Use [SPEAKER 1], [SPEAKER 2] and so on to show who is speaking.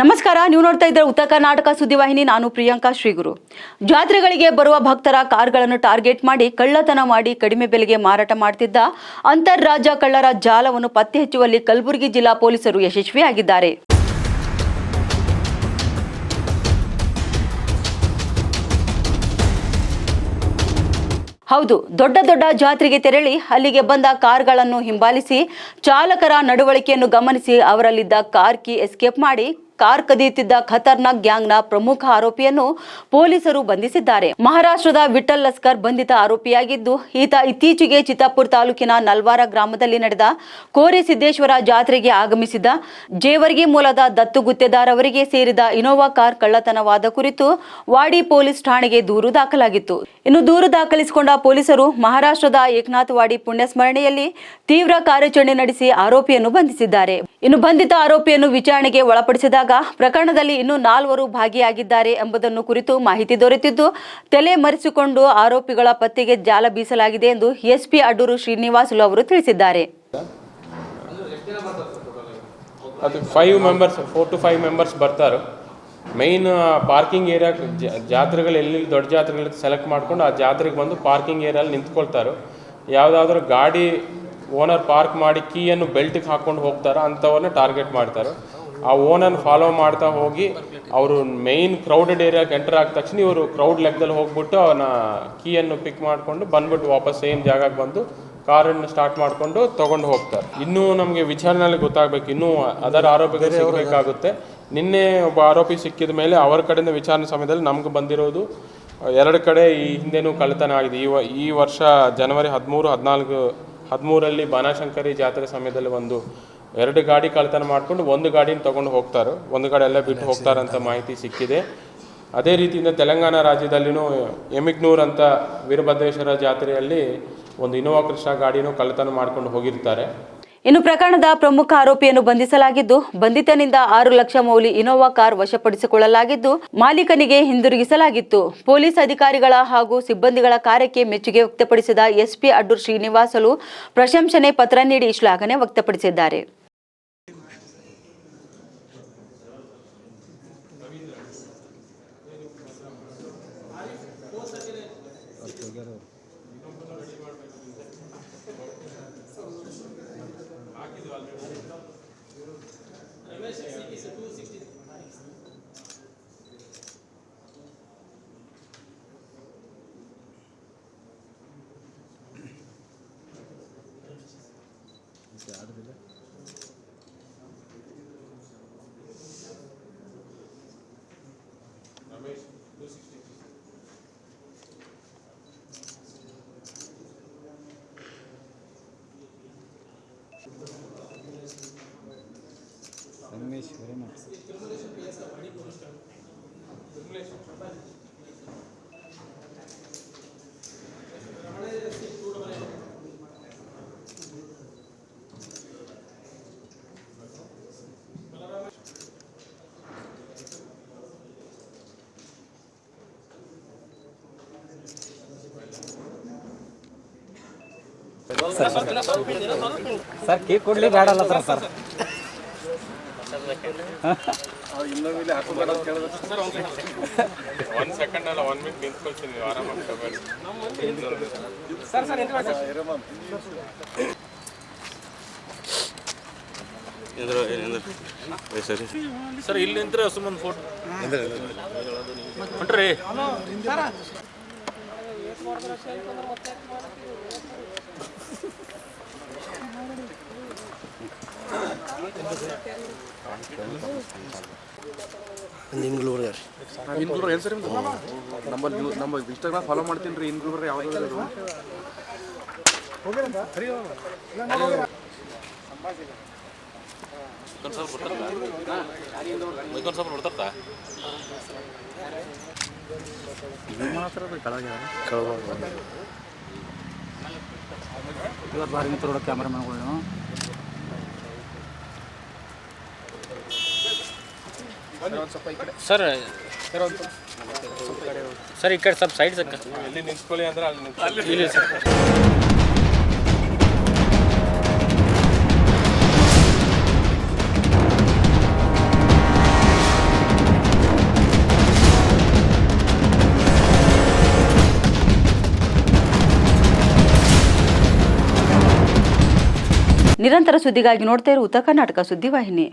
[SPEAKER 1] ನಮಸ್ಕಾರ, ನೀವು ನೋಡ್ತಾ ಇದ್ದೀರಾ ಉತ್ತರ ಕರ್ನಾಟಕ ಸುದ್ದಿವಾಹಿನಿ. ನಾನು ಪ್ರಿಯಾಂಕಾ ಶ್ರೀಗುರು. ಜಾತ್ರೆಗಳಿಗೆ ಬರುವ ಭಕ್ತರ ಕಾರ್ಗಳನ್ನು ಟಾರ್ಗೆಟ್ ಮಾಡಿ ಕಳ್ಳತನ ಮಾಡಿ ಕಡಿಮೆ ಬೆಲೆಗೆ ಮಾರಾಟ ಮಾಡುತ್ತಿದ್ದ ಅಂತಾರಾಜ್ಯ ಕಳ್ಳರ ಜಾಲವನ್ನು ಪತ್ತೆ ಹಚ್ಚುವಲ್ಲಿ ಕಲಬುರಗಿ ಜಿಲ್ಲಾ ಪೊಲೀಸರು ಯಶಸ್ವಿಯಾಗಿದ್ದಾರೆ. ಹೌದು, ದೊಡ್ಡ ಜಾತ್ರೆಗೆ ತೆರಳಿ ಅಲ್ಲಿಗೆ ಬಂದ ಕಾರ್ಗಳನ್ನು ಹಿಂಬಾಲಿಸಿ ಚಾಲಕರ ನಡವಳಿಕೆಯನ್ನು ಗಮನಿಸಿ ಅವರಲ್ಲಿದ್ದ ಕಾರ್ ಕೀ ಎಸ್ಕೇಪ್ ಮಾಡಿ ಕಾರ್ ಕದಿಯುತ್ತಿದ್ದ ಖತರ್ನಾಕ್ ಗ್ಯಾಂಗ್ನ ಪ್ರಮುಖ ಆರೋಪಿಯನ್ನು ಪೊಲೀಸರು ಬಂಧಿಸಿದ್ದಾರೆ. ಮಹಾರಾಷ್ಟ್ರದ ವಿಠಲ್ ಲಸ್ಕರ್ ಬಂಧಿತ ಆರೋಪಿಯಾಗಿದ್ದು, ಈತ ಇತ್ತೀಚೆಗೆ ಚಿತ್ತಾಪುರ ತಾಲೂಕಿನ ನಲ್ವಾರ ಗ್ರಾಮದಲ್ಲಿ ನಡೆದ ಕೋರೆಸಿದ್ದೇಶ್ವರ ಜಾತ್ರೆಗೆ ಆಗಮಿಸಿದ್ದ ಜೇವರ್ಗಿ ಮೂಲದ ದತ್ತು ಗುತ್ತೇದಾರ್ ಅವರಿಗೆ ಸೇರಿದ ಇನೋವಾ ಕಾರ್ ಕಳ್ಳತನವಾದ ಕುರಿತು ವಾಡಿ ಪೊಲೀಸ್ ಠಾಣೆಗೆ ದೂರು ದಾಖಲಾಗಿತ್ತು. ಇನ್ನು ದೂರು ದಾಖಲಿಸಿಕೊಂಡ ಪೊಲೀಸರು ಮಹಾರಾಷ್ಟ್ರದ ಏಕನಾಥ್ ವಾಡಿ ಪುಣ್ಯಸ್ಮರಣೆಯಲ್ಲಿ ತೀವ್ರ ಕಾರ್ಯಾಚರಣೆ ನಡೆಸಿ ಆರೋಪಿಯನ್ನು ಬಂಧಿಸಿದ್ದಾರೆ. ಇನ್ನು ಬಂಧಿತ ಆರೋಪಿಯನ್ನು ವಿಚಾರಣೆಗೆ ಒಳಪಡಿಸಿದಾಗ ಪ್ರಕರಣದಲ್ಲಿ ಇನ್ನೂ 4 ಭಾಗಿಯಾಗಿದ್ದಾರೆ ಎಂಬುದನ್ನು ಕುರಿತು ಮಾಹಿತಿ ದೊರೆತಿದ್ದು, ತಲೆ ಮರೆಸಿಕೊಂಡು ಆರೋಪಿಗಳ ಪತ್ತೆಗೆ ಜಾಲ ಬೀಸಲಾಗಿದೆ ಎಂದು ಎಸ್ಪಿ ಅಡ್ಡೂರು ಶ್ರೀನಿವಾಸುಲು ಅವರು ತಿಳಿಸಿದ್ದಾರೆ.
[SPEAKER 2] 4 to 5 ಮೆಂಬರ್ಸ್ ಬರ್ತಾರೆ. ಮೈನ್ ಪಾರ್ಕಿಂಗ್ ಏರಿಯಾ ಜಾತ್ರೆಗಳು ಎಲ್ಲಿ ದೊಡ್ಡ ಜಾತ್ರೆಗಳು ಸೆಲೆಕ್ಟ್ ಮಾಡ್ಕೊಂಡು ಆ ಜಾತ್ರೆಗೆ ಬಂದು ಪಾರ್ಕಿಂಗ್ ಏರಿಯಲ್ಲಿ ನಿಂತ್ಕೊಳ್ತಾರೆ. ಯಾವುದಾದ್ರೂ ಗಾಡಿ ಓನರ್ ಪಾರ್ಕ್ ಮಾಡಿ ಕೀಯನ್ನು ಬೆಲ್ಟಿಗೆ ಹಾಕ್ಕೊಂಡು ಹೋಗ್ತಾರೆ, ಅಂಥವ್ರನ್ನ ಟಾರ್ಗೆಟ್ ಮಾಡ್ತಾರೆ. ಆ ಓನರ್ನ ಫಾಲೋ ಮಾಡ್ತಾ ಹೋಗಿ ಅವರು ಮೈನ್ ಕ್ರೌಡೆಡ್ ಏರಿಯಾಗೆ ಎಂಟರ್ ಆದ ತಕ್ಷಣ ಇವರು ಕ್ರೌಡ್ ಲೆಕ್ಕದಲ್ಲಿ ಹೋಗ್ಬಿಟ್ಟು ಅವನ ಕೀಯನ್ನು ಪಿಕ್ ಮಾಡಿಕೊಂಡು ಬಂದ್ಬಿಟ್ಟು ವಾಪಸ್ ಸೇಮ್ ಜಾಗಕ್ಕೆ ಬಂದು ಕಾರನ್ನು ಸ್ಟಾರ್ಟ್ ಮಾಡಿಕೊಂಡು ತೊಗೊಂಡು ಹೋಗ್ತಾರೆ. ಇನ್ನೂ ನಮಗೆ ವಿಚಾರಣೆಯಲ್ಲಿ ಗೊತ್ತಾಗಬೇಕು, ಇನ್ನೂ ಅದರ ಆರೋಪಿಗಳು ಸಿಗಬೇಕಾಗುತ್ತೆ. ನಿನ್ನೆ ಒಬ್ಬ ಆರೋಪಿ ಸಿಕ್ಕಿದ ಮೇಲೆ ಅವರ ಕಡೆಯಿಂದ ವಿಚಾರಣೆ ಸಮಯದಲ್ಲಿ ನಮ್ಗೆ ಬಂದಿರೋದು 2 ಕಡೆ ಈ ಹಿಂದೆನೂ ಕಳ್ಳತನ ಆಗಿದೆ. ಈ ವರ್ಷ ಜನವರಿ 13 ಬಾನಶಂಕರಿ ಜಾತ್ರೆ ಸಮಯದಲ್ಲಿ 2 ಗಾಡಿ ಕಳ್ಳತನ ಮಾಡಿಕೊಂಡು 1 ಗಾಡಿನ ತೊಗೊಂಡು ಹೋಗ್ತಾರೆ, 1 ಗಾಡಿ ಎಲ್ಲ ಬಿಟ್ಟು ಹೋಗ್ತಾರೆ ಅಂತ ಮಾಹಿತಿ ಸಿಕ್ಕಿದೆ. ಅದೇ ರೀತಿಯಿಂದ ತೆಲಂಗಾಣ ರಾಜ್ಯದಲ್ಲಿನೂ ಎಮಿಗ್ನೂರ್ ಅಂತ ವೀರಭದ್ರೇಶ್ವರ ಜಾತ್ರೆಯಲ್ಲಿ ಒಂದು ಇನೋವಾ ಕೃಷ್ಣ ಗಾಡಿನೂ ಕಳ್ಳತನ ಮಾಡ್ಕೊಂಡು ಹೋಗಿರ್ತಾರೆ.
[SPEAKER 1] ಇನ್ನು ಪ್ರಕರಣದ ಪ್ರಮುಖ ಆರೋಪಿಯನ್ನು ಬಂಧಿಸಲಾಗಿದ್ದು, ಬಂಧಿತನಿಂದ 6 ಲಕ್ಷ ಮೌಲ್ಯ ಇನೋವಾ ಕಾರ್ ವಶಪಡಿಸಿಕೊಳ್ಳಲಾಗಿದ್ದು, ಮಾಲೀಕನಿಗೆ ಹಿಂದಿರುಗಿಸಲಾಗಿತ್ತು. ಪೊಲೀಸ್ ಅಧಿಕಾರಿಗಳ ಹಾಗೂ ಸಿಬ್ಬಂದಿಗಳ ಕಾರ್ಯಕ್ಕೆ ಮೆಚ್ಚುಗೆ ವ್ಯಕ್ತಪಡಿಸಿದ ಎಸ್ಪಿ ಅಡ್ಡೂರು ಶ್ರೀನಿವಾಸುಲು ಪ್ರಶಂಸನೆ ಪತ್ರ ನೀಡಿ ಶ್ಲಾಘನೆ ವ್ಯಕ್ತಪಡಿಸಿದ್ದಾರೆ.
[SPEAKER 3] ಸರ್ ಕೇಕ್ ಕೊಡ್ಲಿ ಬೇಡಲ್ಲ ಸರ್
[SPEAKER 2] ಒಂದು ಸೆಕೆಂಡ್ ಅಲ್ಲ 1 ಮಿನಿಟ್ ನಿಂತ್ಕೊಳ್ತೀನಿ, ಆರಾಮಾಗಿ ತಗೊಳ್ಳಿ ಸರ್. ಇಲ್ಲಿ ನಿಂತ್ರೆ ಸುಮ್ಮನೆ ಫೋಟೋ ಹೊಂಟ್ರಿ.
[SPEAKER 4] ಏನು ಸರಿ ನಮ್ಮ ಇನ್ಸ್ಟಾಗ್ರಾಮ್ ಫಾಲೋ ಮಾಡ್ತೀನಿ ರೀ. ಇನ್ಗ್ಲೂಬರ್ ಯಾವ್ದು
[SPEAKER 3] ಇವತ್ತು ಬಾರಿ ನಿಂತು ಕ್ಯಾಮ್ರಾಮನ್ಗಳು
[SPEAKER 5] ಸರ್ ಸರ್ ಈ ಕಡೆ ಸ್ವಲ್ಪ ಸೈಡ್ ಸಕ್ಕ
[SPEAKER 2] ಎಲ್ಲಿ ನಿಂತ್ಕೊಳ್ಳಿ ಅಂದ್ರೆ ಅಲ್ಲಿ
[SPEAKER 5] ಇಲ್ಲ ಸರ್.
[SPEAKER 1] ನಿರಂತರ ಸುದ್ದಿಗಾಗಿ ನೋಡ್ತಾ ಇರು ಉತ್ತರ ಕರ್ನಾಟಕ ಸುದ್ದಿವಾಹಿನಿ.